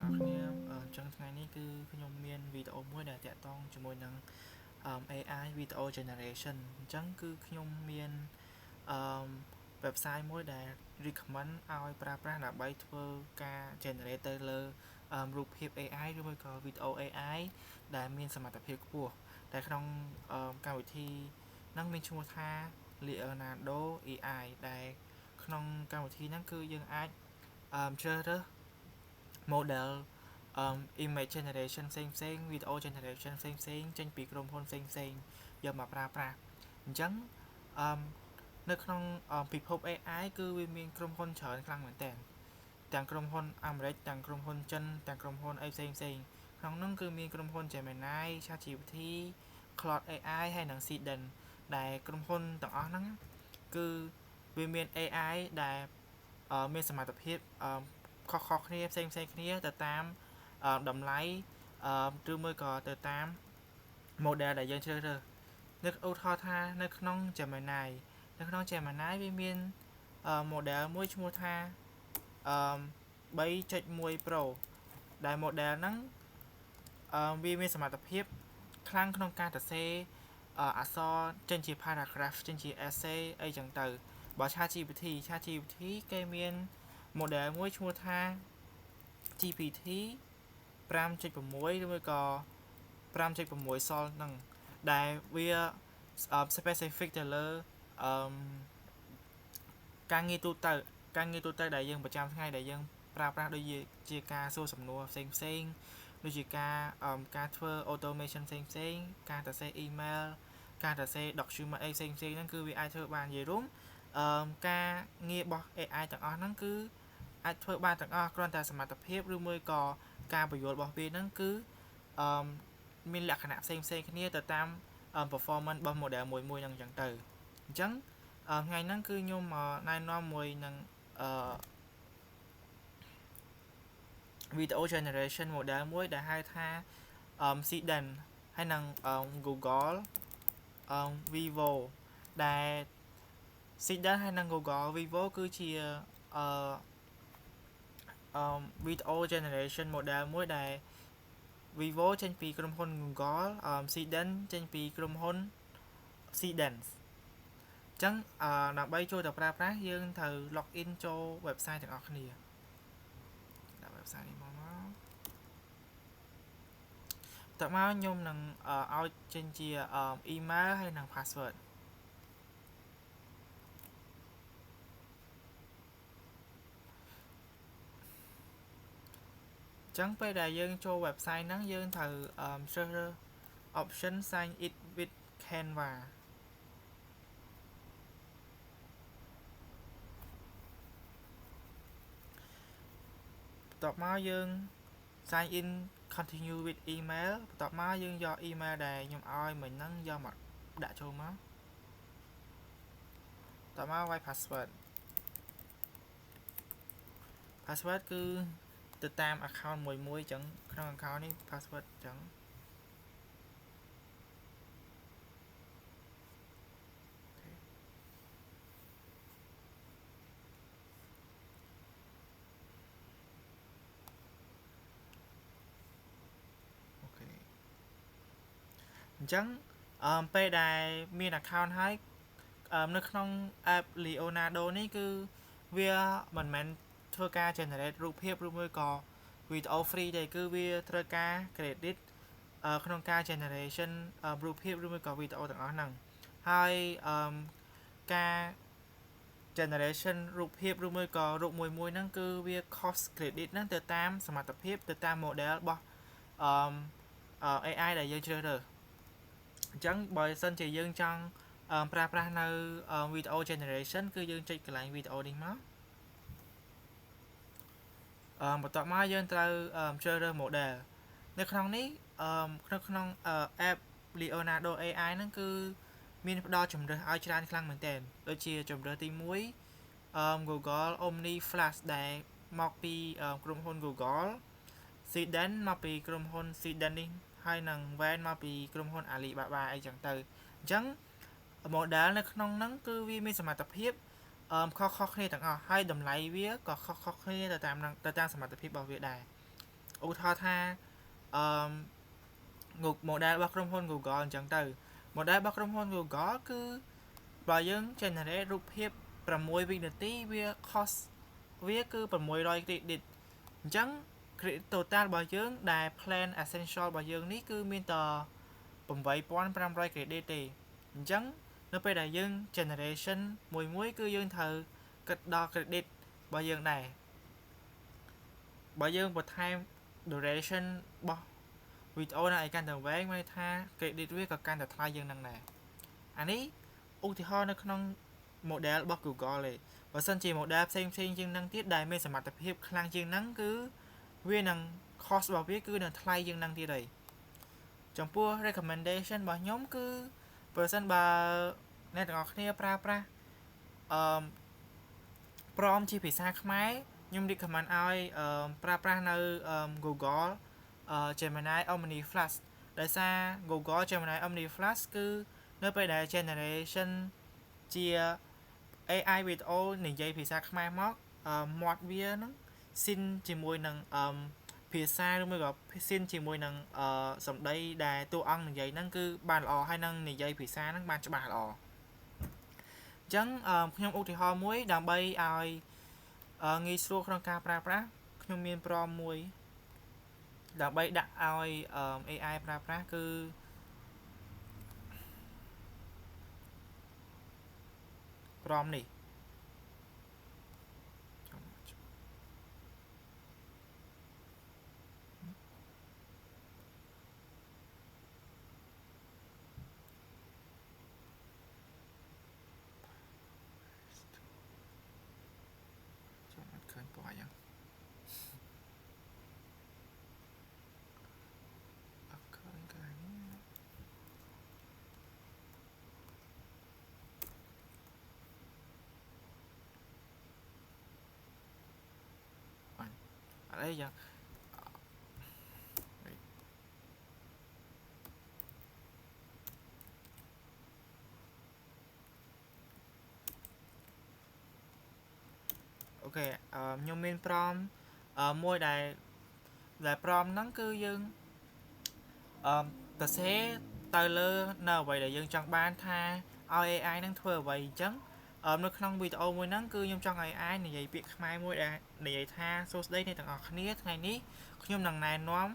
អ្នកគ្នាចឹងថ្ងៃនេះគឺខ្ញុំមានវីដេអូមួយដែលតាក់ទងជាមួយនឹងAI Video Generation អញ្ចឹងគឺខ្ញុំមានអឺ website មួយដែល recommend ឲ្យប្រើប្រាស់ដើម្បីធ្វើការ generate ទៅលើរូបភាព AI ឬមួយក៏ video AI ដែលមានសមត្ថភាពខ្ពស់តែក្នុងកម្មវិធីហ្នឹងមានឈ្មោះថា Leonardo AI ដែលក្នុងកម្មវិធីហ្នឹងគឺយើងអាចជ្រើសរើស model image generation ផ្សេងៗ video generation ផ្សេងៗចេញពីក្រុមហ៊ុនផ្សេងៗយកមកប្រើប្រាស់អញ្ចឹងអឺនៅក្នុងពិភព AI គឺវាមានក្រុមហ៊ុនច្រើនខ្លាំងមែនតើទាំងក្រុមហ៊ុនអាមេរិកទាំងក្រុមហ៊ុនចិនទាំងក្រុមហ៊ុនអីផ្សេងៗក្នុងនោះគឺមានក្រុមហ៊ុន Gemini ChatGPT Claude AI ហើយនិង Seedent ដែលក្រុមហ៊ុនទាំងអស់ហ្នឹងគឺវាមាន AI ដែលមានសមត្ថភាពខុសៗគ្នាផ្សេងៗគ្នាទៅតាមតម្លៃឬមួយក៏ទៅតាម model ដែលយើងជ្រើសរើសនៅឧទាហរណ៍ថានៅក្នុង Gemini វាមាន model មួយឈ្មោះថា3.1 Pro ដែល model ហ្នឹងវាមានសមត្ថភាពខ្លាំងក្នុងការសរសេរអក្សរចេញជា paragraph ចេញជា essay អីចឹងទៅបើ ChatGPT គេមាន model មួយឈ្មោះថា GPT 5.6 ឬមួយក៏5.6 Sol ហ្នឹងដែលវា specific ទៅលើអឺការងារទូទៅដែលយើងប្រចាំថ្ងៃដែលយើងប្រើប្រាស់ដូចជាការសួរសំណួរផ្សេងដូចជាការធ្វើ automation ផ្សេងការសរសេរ email ការសរសេរ document អីផ្សេងហ្នឹងគឺវាអាចធ្វើបាននិយាយរួមការងាររបស់ AI ទាំងអស់ហ្នឹងគឺអាចធ្វើបានទាំងអស់គ្រាន់តែសមត្ថភាពឬមួយក៏ការបញ្យល់របស់វាហ្នឹងគឺអឺមានលក្ខណៈផ្សេងគ្នាទៅតាម performance របស់ model មួយហ្នឹងអញ្ចឹងទៅអញ្ចឹងថ្ងៃហ្នឹងគឺខ្ញុំណែនាំមួយនឹងvideo generation model មួយដែលហៅថា Seedent ហើយនឹងGoogle Vivo ដែល Seedent ហើយនឹង Google Vivo គឺជាvideo generation model មួយដែល Vivo ចេញពីក្រុមហ៊ុន Google Seedent ចេញពីក្រុមហ៊ុន Seedent អញ្ចឹងដើម្បីចូលទៅប្រើប្រាស់យើងត្រូវ login ចូល website ទាំងអស់គ្នាដាក់ website នេះមកតើមកខ្ញុំនឹងឲ្យចេញជា email ហើយនិង password អញ្ចឹងពេលដែលយើងចូល website ហ្នឹងយើងត្រូវជ្រើសរើស option sign in with Canva បន្ទាប់មកយើង sign in continue with email បន្ទាប់មកយើងយក email ដែលខ្ញុំឲ្យមិញហ្នឹងយកមកដាក់ចូលមកបន្ទាប់មកវាយ password គឺទៅតាម account មួយអញ្ចឹងក្នុង account នេះ password អញ្ចឹងអូខេអញ្ចឹងពេលដែលមាន account ហើយនៅក្នុង app Leonardo នេះគឺវាមិនមែនធ្វើការ generate រូបភាពឬមួយក៏ video free ទេគឺវាត្រូវការ credit ក្នុងការ generation រូបភាពឬមួយក៏ video ទាំងអស់ហ្នឹងហើយការ generation រូបភាពឬមួយក៏រូបមួយហ្នឹងគឺវា cost credit ហ្នឹងទៅតាមសមត្ថភាពទៅតាម model របស់AI ដែលយើងជ្រើសរើសអញ្ចឹងបើសិនជាយើងចង់ប្រើប្រាស់នៅ video generation គឺយើងចុចកន្លែង video នេះមកបន្ទាប់មកយើងត្រូវជ្រើសរើស model នៅក្នុងនេះនៅក្នុង app Leonardo AI ហ្នឹងគឺមានផ្ដល់ជម្រើសឲ្យច្រើនខ្លាំងមែនទែនដូចជាជម្រើសទី1 Google Omni Flash ដែលមកពីក្រុមហ៊ុន Google Seedent មកពីក្រុមហ៊ុន Seedent នេះហើយនឹង Van មកពីក្រុមហ៊ុន Alibaba អីចឹងទៅអញ្ចឹង model នៅក្នុងហ្នឹងគឺវាមានសមត្ថភាពខុសគ្នាទាំងអស់ហើយតម្លៃវាក៏ខុសគ្នាទៅតាមសមត្ថភាពរបស់វាដែរ ឧទាហរណ៍ថាmodel របស់ក្រុមហ៊ុន Google អញ្ចឹងទៅ model របស់ក្រុមហ៊ុន Google គឺបើយើង generate រូបភាព6វិនាទីវា cost វាគឺ600 credit អញ្ចឹង credit total របស់យើងដែល plan essential របស់យើងនេះគឺមានតែ8500 credit ទេអញ្ចឹងនៅពេលដែលយើង generation មួយគឺយើងត្រូវគិតដល់ credit របស់យើងដែរបើយើងបន្ថែម duration របស់វីដេអូនឹងឲ្យកាន់តែវែងមានន័យថា credit វាក៏កាន់តែថ្លៃជាងនឹងដែរអានេះឧទាហរណ៍នៅក្នុង model របស់ Google ទេបើសិនជា model ផ្សេងជាងនឹងទៀតដែលមានសមត្ថភាពខ្លាំងជាងនឹងគឺវានឹង cost របស់វាគឺនឹងថ្លៃជាងនឹងទៀតហើយចំពោះ recommendation របស់ខ្ញុំគឺបើសិនបើអ្នកទាំងអស់គ្នាប្រើប្រាស់prompt ជាភាសាខ្មែរខ្ញុំ recommend ឲ្យប្រើប្រាស់នៅ Google Gemini Omni Flash ដោយសារ Google Gemini Omni Flash គឺនៅពេលដែល generation ជា AI video និយាយភាសាខ្មែរមកមាត់វានឹងស៊ីនជាមួយនឹងភាសាឬមួយក៏ស៊ីនជាមួយនឹងសម្ដីដែលតួអង្គនិយាយហ្នឹងគឺបានល្អហើយនឹងនិយាយភាសាហ្នឹងបានច្បាស់ល្អអញ្ចឹងខ្ញុំឧទាហរណ៍មួយដើម្បីឲ្យងាយស្រួលក្នុងការប្រើប្រាស់ខ្ញុំមាន prompt មួយដើម្បីដាក់ឲ្យ AI ប្រើប្រាស់គឺprompt នេះឃើញពណ៌យ៉ាងអត់ឃើញកន្លែងនេះអត់អីយ៉ាងអូខេខ្ញុំមាន prompt មួយដែល prompt ហ្នឹងគឺយើងសរសេរទៅលើនៅអ្វីដែលយើងចង់បានថាឲ្យ AI ហ្នឹងធ្វើអ្វីអញ្ចឹងនៅក្នុងវីដេអូមួយហ្នឹងគឺខ្ញុំចង់ឲ្យ AI និយាយពាក្យខ្មែរមួយដែលនិយាយថាសួស្តីអ្នកទាំងអស់គ្នាថ្ងៃនេះខ្ញុំនឹងណែនាំ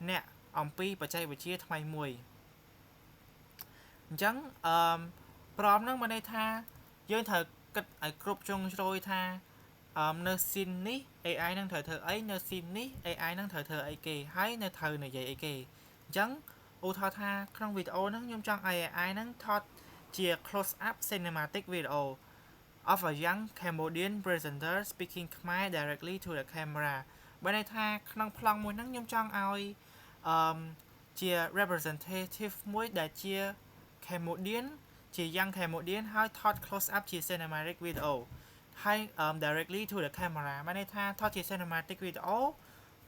អ្នកអំពីបច្ចេកវិទ្យាថ្មីមួយអញ្ចឹងprompt ហ្នឹងមានន័យថាយើងត្រូវគិតឲ្យគ្រប់ជ្រុងជ្រោយថានៅ scene នេះ AI នឹងត្រូវធ្វើអីនៅ scene នេះ AI នឹងត្រូវធ្វើអីគេហើយនៅត្រូវនិយាយអីគេអញ្ចឹងឧទាហរណ៍ថាក្នុងវីដេអូហ្នឹងខ្ញុំចង់ឲ្យ AI ហ្នឹងថតជា close up cinematic video of a young Cambodian presenter speaking Khmer directly to the camera បើន័យថាក្នុងប្លង់មួយហ្នឹងខ្ញុំចង់ឲ្យជា representative មួយដែលជា Cambodian ជា young Cambodian ហើយថត close up ជា cinematic video ហើយ directly to the camera បានន័យថាថតជា cinematic video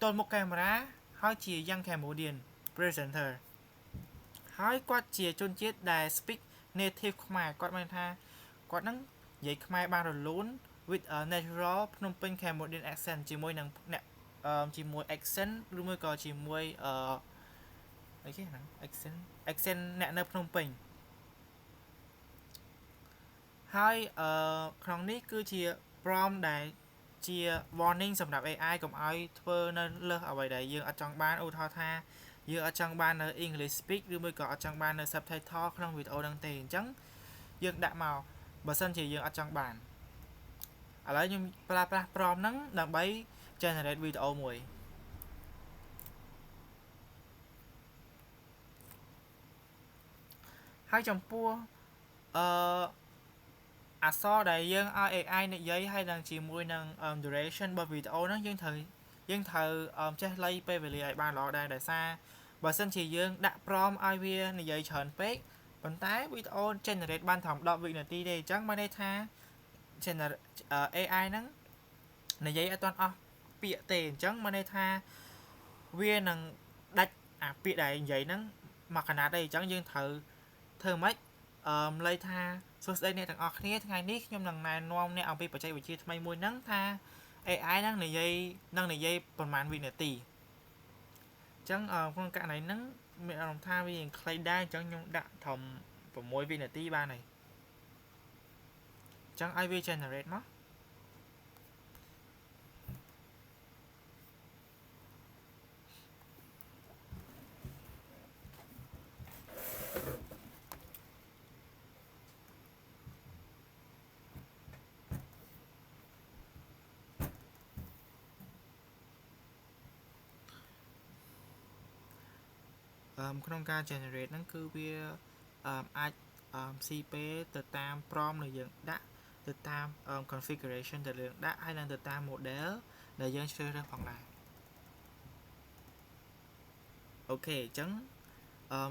ទល់មុខកាមេរ៉ាហើយជា young Cambodian presenter ហើយគាត់ជាជនជាតិដែល speak native ខ្មែរគាត់មានថាគាត់នឹងនិយាយខ្មែរបានរលូន with a natural ភ្នំពេញ Cambodian accent ជាមួយនឹងអ្នកជាមួយ accent ឬមួយក៏ជាមួយអីគេហ្នឹង accent អ្នកនៅភ្នំពេញហើយក្នុងនេះគឺជា prompt ដែលជា warning សម្រាប់ AI កុំឲ្យធ្វើនៅលើសអ្វីដែលយើងអត់ចង់បានឧទាហរណ៍ថាយើងអត់ចង់បាននៅ English speak ឬមួយក៏អត់ចង់បាននៅ subtitle ក្នុងវីដេអូហ្នឹងទេអញ្ចឹងយើងដាក់មកបើសិនជាយើងអត់ចង់បានឥឡូវខ្ញុំប្រើប្រាស់ prompt ហ្នឹងដើម្បី generate វីដេអូមួយហើយចំពោះអក្សរដែលយើងឲ្យ AI និយាយហើយនឹងជាមួយនឹង duration របស់វីដេអូហ្នឹងយើងត្រូវចេះលៃពេលវេលាឲ្យបានល្អដែរដោយសារបើសិនជាយើងដាក់ prompt ឲ្យវានិយាយច្រើនពេកប៉ុន្តែវីដេអូ generate បានត្រឹម10វិនាទីទេអញ្ចឹងបានន័យថា AI ហ្នឹងនិយាយអត់ទាន់អស់ពាក្យទេអញ្ចឹងបានន័យថាវានឹងដាច់អាពាក្យដែលនិយាយហ្នឹងមកកណាត់ទេអញ្ចឹងយើងត្រូវធ្វើម៉េចលៃថាសួស្តីអ្នកទាំងអស់គ្នាថ្ងៃនេះខ្ញុំនឹងណែនាំអ្នកអំពីបច្ចេកវិទ្យាថ្មីមួយហ្នឹងថា AI ហ្នឹងនិយាយប្រហែលវិនាទី ចឹងក្នុងករណីហ្នឹងមានអារម្មណ៍ថាវាខ្លីដែរអញ្ចឹងខ្ញុំដាក់ធំ6វិនាទីបានហើយអញ្ចឹងឲ្យវា generate មកក្នុងការ generate ហ្នឹងគឺវាអាចស៊ីពេលទៅតាម prompt ដែលយើងដាក់ទៅតាម configuration ដែលយើងដាក់ហើយនឹងទៅតាម model ដែលយើងជ្រើសរើសផងដែរអូខេអញ្ចឹង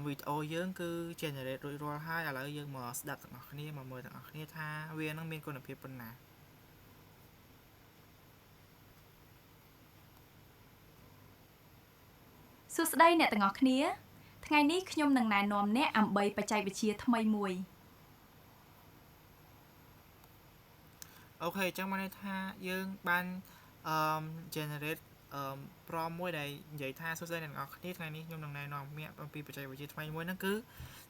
វីដេអូយើងគឺ generate រួចរាល់ហើយឥឡូវយើងមកស្ដាប់ទាំងអស់គ្នាមកមើលទាំងអស់គ្នាថាវានឹងមានគុណភាពប៉ុណ្ណាសួស្តីអ្នកទាំងអស់គ្នាថ្ងៃនេះខ្ញុំនឹងណែនាំអ្នកអំពីបច្ចេកវិទ្យាថ្មីមួយអូខេអញ្ចឹងមកន័យថាយើងបានgenerate prompt មួយដែលនិយាយថាសួស្តីអ្នកទាំងអស់គ្នាថ្ងៃនេះខ្ញុំនឹងណែនាំអ្នកអំពីបច្ចេកវិទ្យាថ្មីមួយហ្នឹងគឺ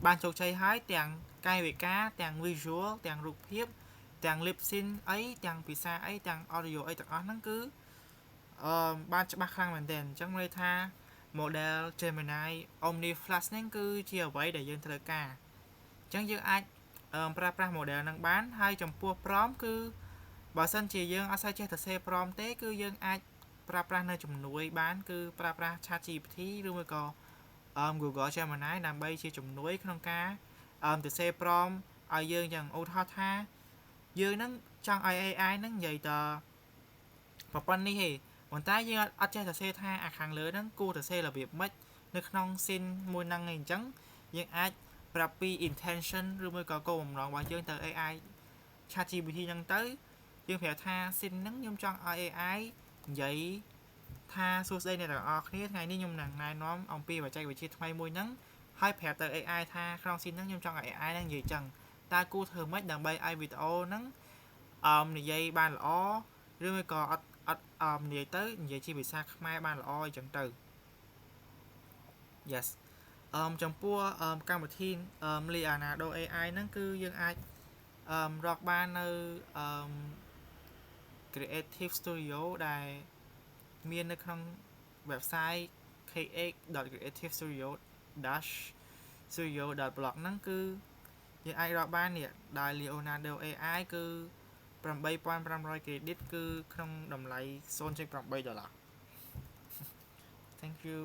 បានជោគជ័យហើយទាំងកាយវិការទាំង visual ទាំងរូបភាពទាំង lip sync អីទាំងភាសាអីទាំង audio អីទាំងអស់ហ្នឹងគឺបានច្បាស់ខ្លាំងមែនទែនអញ្ចឹងន័យថា model Gemini Omni Flash ហ្នឹងគឺជាអ្វីដែលយើងត្រូវការអញ្ចឹងយើងអាចប្រើប្រាស់ model ហ្នឹងបានហើយចំពោះ prompt គឺបើសិនជាយើងអត់សូវចេះទៅសេ prompt ទេគឺយើងអាចប្រើប្រាស់នៅជំនួយបានគឺប្រើប្រាស់ ChatGPT ឬមួយក៏Google Gemini ដើម្បីជាជំនួយក្នុងការទៅសេ prompt ឲ្យយើងយ៉ាងឧទាហរណ៍ថាយើងនឹងចង់ឲ្យ AI ហ្នឹងនិយាយតប្រព័ន្ធនេះទេប៉ុន្តែយើងអត់ចេះទៅសេថាអាខាងលើហ្នឹងគួរទៅសេរបៀបម៉េចនៅក្នុង scene មួយហ្នឹងឯងអញ្ចឹងយើងអាចប្រាប់ពី intention ឬមួយក៏គោលបំណងរបស់យើងទៅ AI ChatGPT ហ្នឹងទៅយើងប្រាប់ថា scene ហ្នឹងខ្ញុំចង់ឲ្យ AI និយាយថាសួស្តីអ្នកទាំងអស់គ្នាថ្ងៃនេះខ្ញុំនឹងណែនាំអំពីបច្ចេកវិទ្យាថ្មីមួយហ្នឹងហើយប្រាប់ទៅ AI ថាក្នុង scene ហ្នឹងខ្ញុំចង់ឲ្យ AI ហ្នឹងនិយាយចឹងតើគួរធ្វើម៉េចដើម្បីឲ្យវីដេអូហ្នឹងនិយាយបានល្អឬមួយក៏អត់និយាយទៅនិយាយជាភាសាខ្មែរបានល្អអញ្ចឹងទៅ Yes ចំពោះកម្មវិធី Leonardo AI ហ្នឹងគឺយើងអាចរកបាននៅCreative Studio ដែលមាននៅក្នុង website kx.creativestudio-studio.blog ហ្នឹងគឺយើងអាចរកបាននេះដោយ Leonardo AI គឺ$8,500 credit គឺក្នុងតម្លៃ $0.8 Thank you